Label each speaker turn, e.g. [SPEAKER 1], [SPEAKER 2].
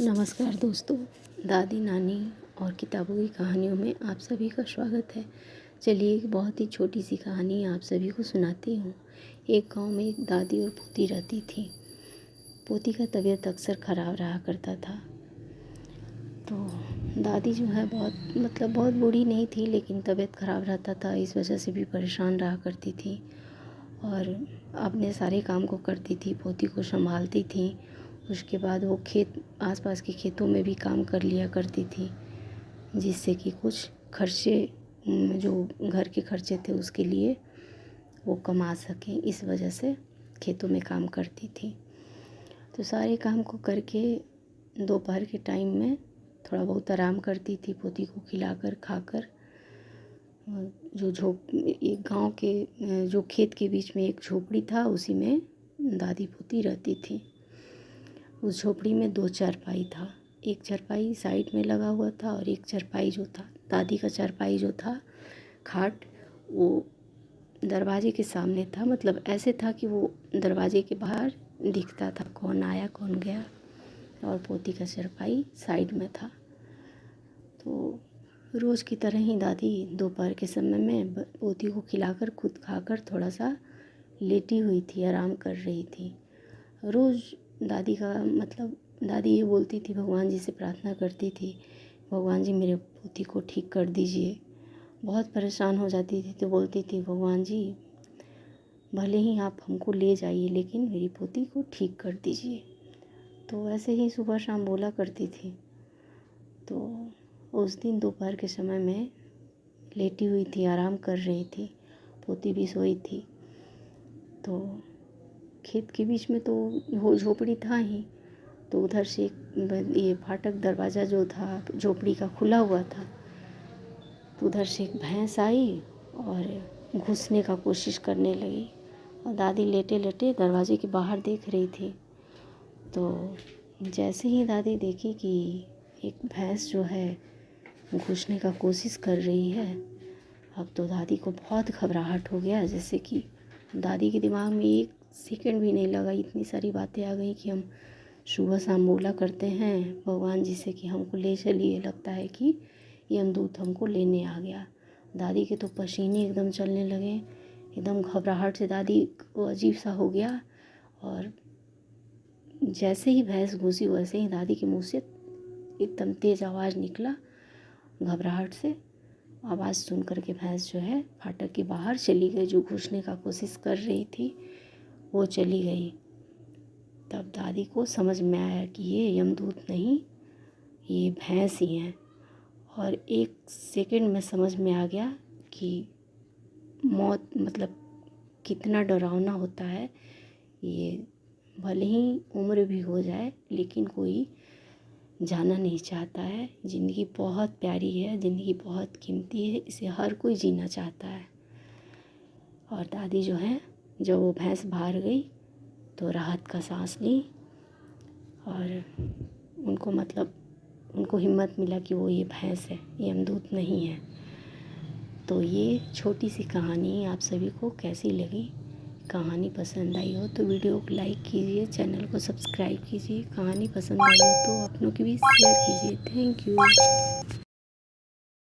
[SPEAKER 1] नमस्कार दोस्तों, दादी नानी और किताबों की कहानियों में आप सभी का स्वागत है। चलिए एक बहुत ही छोटी सी कहानी आप सभी को सुनाती हूँ। एक गांव में एक दादी और पोती रहती थी। पोती का तबीयत अक्सर ख़राब रहा करता था। तो दादी जो है बहुत बूढ़ी नहीं थी, लेकिन तबीयत ख़राब रहता था, इस वजह से भी परेशान रहा करती थी और अपने सारे काम को करती थी, पोती को संभालती थी। उसके बाद वो आसपास के खेतों में भी काम कर लिया करती थी, जिससे कि कुछ खर्चे जो घर के खर्चे थे उसके लिए वो कमा सकें। इस वजह से खेतों में काम करती थी। तो सारे काम को करके दोपहर के टाइम में थोड़ा बहुत आराम करती थी, पोती को खिलाकर खाकर। एक गांव के जो खेत के बीच में एक झोपड़ी था, उसी में दादी पोती रहती थी। उस झोपड़ी में 2 चारपाई था। एक चारपाई साइड में लगा हुआ था और एक चारपाई जो था, दादी का चारपाई जो था, खाट, वो दरवाजे के सामने था। मतलब ऐसे था कि वो दरवाजे के बाहर दिखता था कौन आया कौन गया, और पोती का चारपाई साइड में था। तो रोज़ की तरह ही दादी दोपहर के समय में पोती को खिलाकर खुद खाकर थोड़ा सा लेटी हुई थी, आराम कर रही थी। रोज़ दादी ये बोलती थी, भगवान जी से प्रार्थना करती थी, भगवान जी मेरे पोती को ठीक कर दीजिए। बहुत परेशान हो जाती थी तो बोलती थी, भगवान जी भले ही आप हमको ले जाइए, लेकिन मेरी पोती को ठीक कर दीजिए। तो ऐसे ही सुबह शाम बोला करती थी। तो उस दिन दोपहर के समय में लेटी हुई थी, आराम कर रही थी, पोती भी सोई थी। तो खेत के बीच में तो वो झोपड़ी था ही, तो उधर से ये फाटक दरवाज़ा जो था झोपड़ी का खुला हुआ था, तो उधर से एक भैंस आई और घुसने का कोशिश करने लगी। और दादी लेटे लेटे दरवाजे के बाहर देख रही थी। तो जैसे ही दादी देखी कि एक भैंस जो है घुसने का कोशिश कर रही है, अब तो दादी को बहुत घबराहट हो गया। जैसे कि दादी के दिमाग में एक सेकंड भी नहीं लगा, इतनी सारी बातें आ गई कि हम सुबह शाम बोला करते हैं भगवान जी से कि हमको ले चलिए, लगता है कि यमदूत हमको लेने आ गया। दादी के तो पसीने एकदम चलने लगे, एकदम घबराहट से दादी को अजीब सा हो गया। और जैसे ही भैंस घुसी, वैसे ही दादी के मुंह से एकदम तेज़ आवाज़ निकला। घबराहट से आवाज़ सुन कर के भैंस जो है फाटक के बाहर चली गई। जो घुसने का कोशिश कर रही थी वो चली गई। तब दादी को समझ में आया कि ये यमदूत नहीं, ये भैंस ही हैं। और एक सेकंड में समझ में आ गया कि मौत मतलब कितना डरावना होता है ये। भले ही उम्र भी हो जाए, लेकिन कोई जाना नहीं चाहता है। ज़िंदगी बहुत प्यारी है, ज़िंदगी बहुत कीमती है, इसे हर कोई जीना चाहता है। और दादी जो है, जब वो भैंस बाहर गई तो राहत का सांस ली और उनको हिम्मत मिला कि वो ये भैंस है, यमदूत नहीं है। तो ये छोटी सी कहानी आप सभी को कैसी लगी? कहानी पसंद आई हो तो वीडियो को लाइक कीजिए, चैनल को सब्सक्राइब कीजिए। कहानी पसंद आई हो तो अपनों की भी शेयर कीजिए। Thank you.